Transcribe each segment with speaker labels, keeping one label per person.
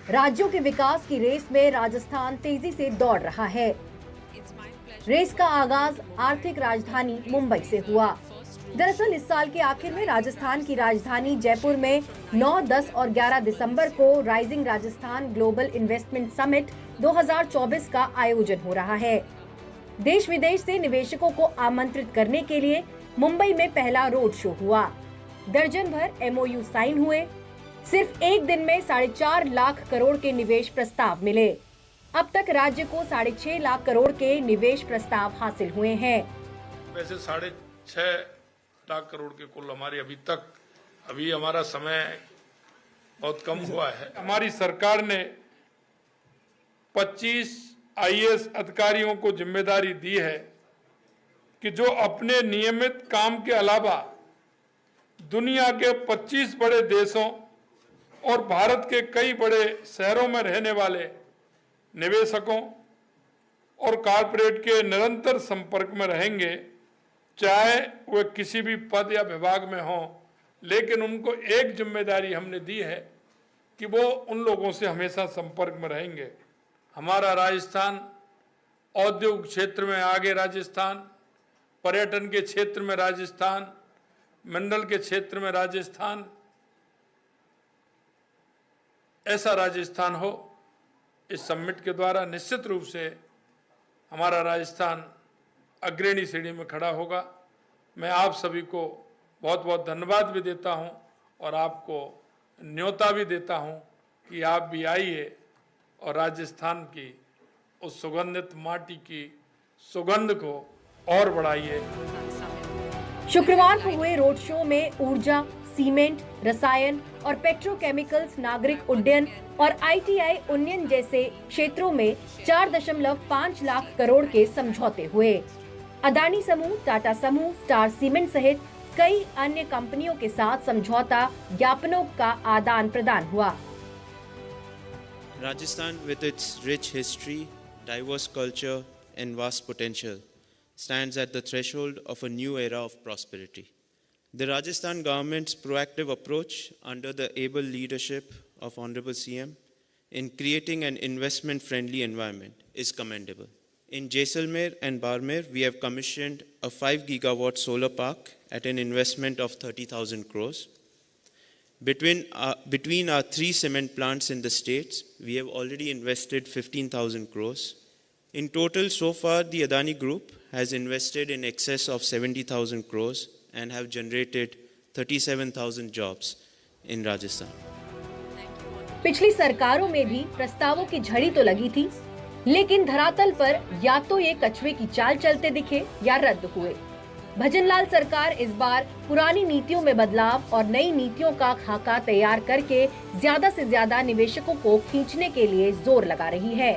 Speaker 1: राज्यों के विकास की रेस में राजस्थान तेजी से दौड़ रहा है। रेस का आगाज आर्थिक राजधानी मुंबई से हुआ। दरअसल इस साल के आखिर में राजस्थान की राजधानी जयपुर में 9, 10 और 11 दिसंबर को rising Rajasthan global investment summit 2024 का आयोजन हो रहा है। देश विदेश से निवेशकों को आमंत्रित करने के लिए मुंबई में पहला रोड शो हुआ। दर्जन भर एमओयू साइन हुए। सिर्फ एक दिन में 4.5 लाख करोड़ के निवेश प्रस्ताव मिले। अब तक राज्य को 6.5 लाख करोड़ के निवेश प्रस्ताव हासिल हुए हैं।
Speaker 2: वैसे 6.5 लाख करोड़ के कुल हमारे अभी हमारा समय बहुत कम हुआ है। हमारी सरकार ने 25 आईएएस अधिकारियों को जिम्मेदारी दी है कि जो अपने नियमित काम के अलावा दुनिया के 25 बड़े देशों और भारत के कई बड़े शहरों में रहने वाले निवेशकों और कॉरपोरेट के निरंतर संपर्क में रहेंगे, चाहे वे किसी भी पद या विभाग में हों। लेकिन उनको एक जिम्मेदारी हमने दी है कि वो उन लोगों से हमेशा संपर्क में रहेंगे। हमारा राजस्थान औद्योगिक क्षेत्र में आगे, राजस्थान पर्यटन के क्षेत्र में, राजस्थान मंडल के क्षेत्र में, राजस्थान ऐसा राजस्थान हो। इस समिट के द्वारा निश्चित रूप से हमारा राजस्थान अग्रणी श्रेणी में खड़ा होगा। मैं आप सभी को बहुत बहुत धन्यवाद भी देता हूं और आपको न्योता भी देता हूं कि आप भी आइए और राजस्थान की उस सुगंधित माटी की सुगंध को और बढ़ाइए।
Speaker 1: शुक्रवार को हुए रोड शो में ऊर्जा, सीमेंट, रसायन और पेट्रोकेमिकल्स, नागरिक उड्डयन और आईटीआई उन्नयन जैसे क्षेत्रों में 4.5 लाख करोड़ के समझौते हुए। अदानी समूह, टाटा समूह, स्टार सीमेंट सहित कई अन्य कंपनियों के साथ समझौता ज्ञापनों का आदान प्रदान हुआ।
Speaker 3: Rajasthan, with its rich history, diverse culture and vast potential, stands at the threshold of a new era of prosperity. The Rajasthan government's proactive approach under the able leadership of Honorable CM in creating an investment-friendly environment is commendable. In Jaisalmer and Barmer, we have commissioned a 5 gigawatt solar park at an investment of 30,000 crores. Between our 3 cement plants in the states, we have already invested 15,000 crores. In total, so far, the Adani Group has invested in excess of 70,000 crores and have generated 37,000 jobs in Rajasthan.
Speaker 1: पिछली सरकारों में भी प्रस्तावों की झड़ी तो लगी थी, लेकिन धरातल पर या तो ये कछुए की चाल चलते दिखे या रद्द हुए। भजनलाल सरकार इस बार पुरानी नीतियों में बदलाव और नई नीतियों का खाका तैयार करके ज्यादा से ज्यादा निवेशकों को खींचने के लिए जोर लगा रही है।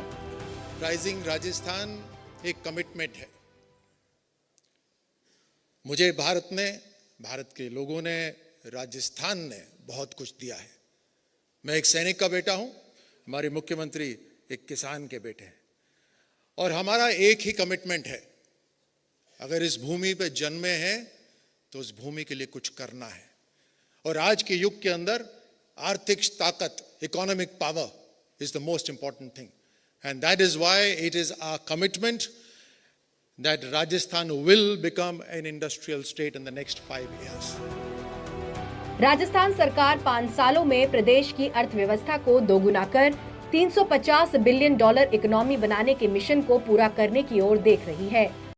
Speaker 4: राइजिंग राजस्थान एक कमिटमेंट है। मुझे भारत के लोगों ने, राजस्थान ने बहुत कुछ दिया है। मैं एक सैनिक का बेटा हूं, हमारे मुख्यमंत्री एक किसान के बेटे हैं और हमारा एक ही कमिटमेंट है, अगर इस भूमि पे जन्मे हैं तो उस भूमि के लिए कुछ करना है। और आज के युग के अंदर आर्थिक ताकत, economic power is the most important thing, and that is why it is our commitment that Rajasthan will become an industrial state in the next 5 years.
Speaker 1: Rajasthan सरकार 5 सालों में प्रदेश की अर्थव्यवस्था को दोगुना कर 350 बिलियन डॉलर इकोनॉमी बनाने के मिशन को पूरा करने की ओर देख रही है।